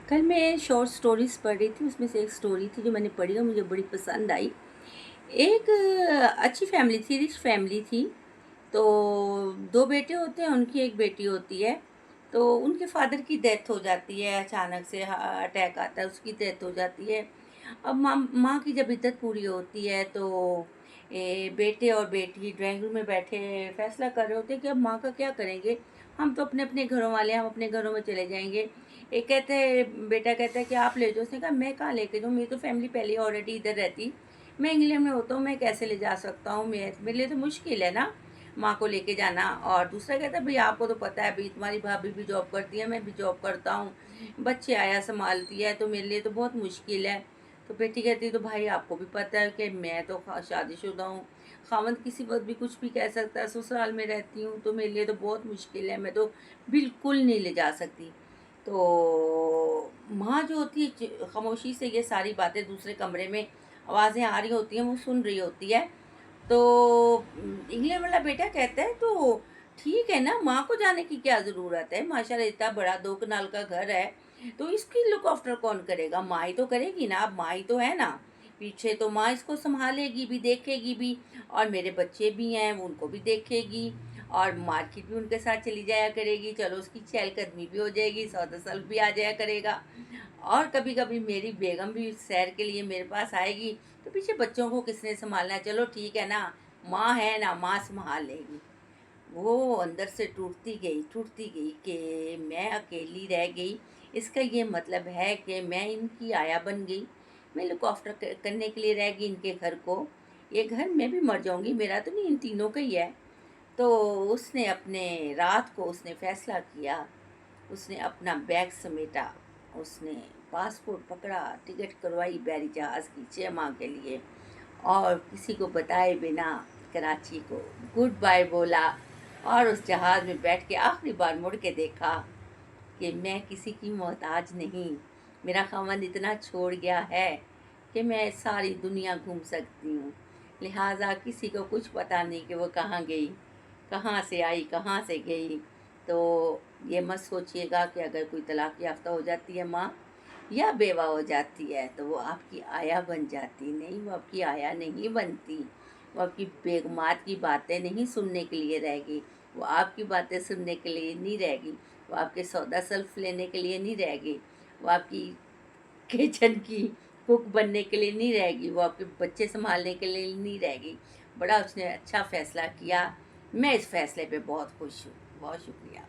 कल मैं short stories पढ़ रही थी, उसमें से एक स्टोरी थी जो मैंने पढ़ी और मुझे बड़ी पसंद आई। एक अच्छी फैमिली थी, रिच फैमिली थी। तो 2 बेटे होते हैं, उनकी 1 बेटी होती है। तो उनके फ़ादर की डेथ हो जाती है, अचानक से अटैक आता है, उसकी डेथ हो जाती है। अब माँ माँ की जब इद्दत पूरी होती है तो बेटे और बेटी ड्राइंग रूम में बैठे फैसला कर रहे होते हैं कि अब माँ का क्या करेंगे? हम तो अपने-अपने घरों वाले हैं, हम अपने घरों में चले जाएँगे। एक कहता है बेटा कहता है कि आप ले जाओ, उसने कहा मैं कहाँ लेके जाऊँ, मेरी तो फैमिली पहले ही ऑलरेडी इधर रहती। मैं इंग्लैंड में होता हूँ, मैं कैसे ले जा सकता हूँ? मेरे लिए तो मुश्किल है ना, माँ को लेके जाना। और दूसरा कहता है भई आपको तो पता है भई तुम्हारी भाभी भी जॉब करती है, मैं भी जॉब करता हूँ, बच्चे आया सँभालती है, तो मेरे लिए तो बहुत मुश्किल है। तो बेटी कहती है तो भाई आपको भी पता है कि मैं तो शादीशुदा हूँ, खावंद किसी वक़्त भी कुछ भी कह सकता है, ससुराल में रहती हूँ, तो मेरे लिए तो बहुत मुश्किल है, मैं तो बिल्कुल नहीं ले जा सकती। तो माँ जो होती है खामोशी से ये सारी बातें दूसरे कमरे में आवाज़ें आ रही होती हैं, वो सुन रही होती है। तो इंग्लैंड वाला बेटा कहता है तो ठीक है ना, माँ को जाने की क्या ज़रूरत है? माशाल्लाह इतना बड़ा 2 कनाल का घर है, तो इसकी लुक आफ्टर कौन करेगा? माँ ही तो करेगी ना, अब माँ ही तो है ना। पीछे तो माँ इसको सँभालेगी भी, देखेगी भी और मेरे बच्चे भी हैं, वो उनको भी देखेगी और मार्केट भी उनके साथ चली जाया करेगी। चलो उसकी चहलकदमी भी हो जाएगी, सौदा-सल्फ भी आ जाया करेगा और कभी-कभी मेरी बेगम भी सैर के लिए मेरे पास आएगी, तो पीछे बच्चों को किसने सँभालना है? चलो ठीक है ना, माँ है ना, माँ सँभाल लेगी। वो अंदर से टूटती गई कि मैं अकेली रह गई। इसका ये मतलब है कि मैं इनकी आया बन गई। मैं लुक आफ्टर करने के लिए रह गई इनके घर को। ये घर मैं भी मर जाऊँगी, मेरा तो नहीं इन तीनों का ही है। तो उसने अपने रात को उसने फ़ैसला किया, उसने अपना बैग समेटा, उसने पासपोर्ट पकड़ा, टिकट करवाई बैरी जहाज़ की 6 माह के लिए और किसी को बताए बिना कराची को गुड बाय बोला और उस जहाज़ में बैठ के आखिरी बार मुड़ के देखा कि मैं किसी की मोहताज नहीं। मेरा ख़ावंद इतना छोड़ गया है कि मैं सारी दुनिया घूम सकती हूँ। लिहाज़ा किसी को कुछ पता नहीं कि वो कहाँ गई, कहाँ से आई, कहाँ से गई। तो ये मत सोचिएगा कि अगर कोई तलाक़ याफ़्ता हो जाती है माँ या बेवा हो जाती है तो वो आपकी आया बन जाती। नहीं, वो आपकी आया नहीं बनती। वो आपकी बेगमात की बातें नहीं सुनने के लिए रहेगी। वो आपकी बातें सुनने के लिए नहीं रहेगी। वो आपके सौदा सल्फ लेने के लिए नहीं रहेगी। वो आपकी किचन की कुक बनने के लिए नहीं रहेगी। वो आपके बच्चे सँभालने के लिए नहीं रहेगी। बड़ा उसने अच्छा फ़ैसला किया। मैं इस फ़ैसले पे बहुत खुश हूँ। बहुत शुक्रिया।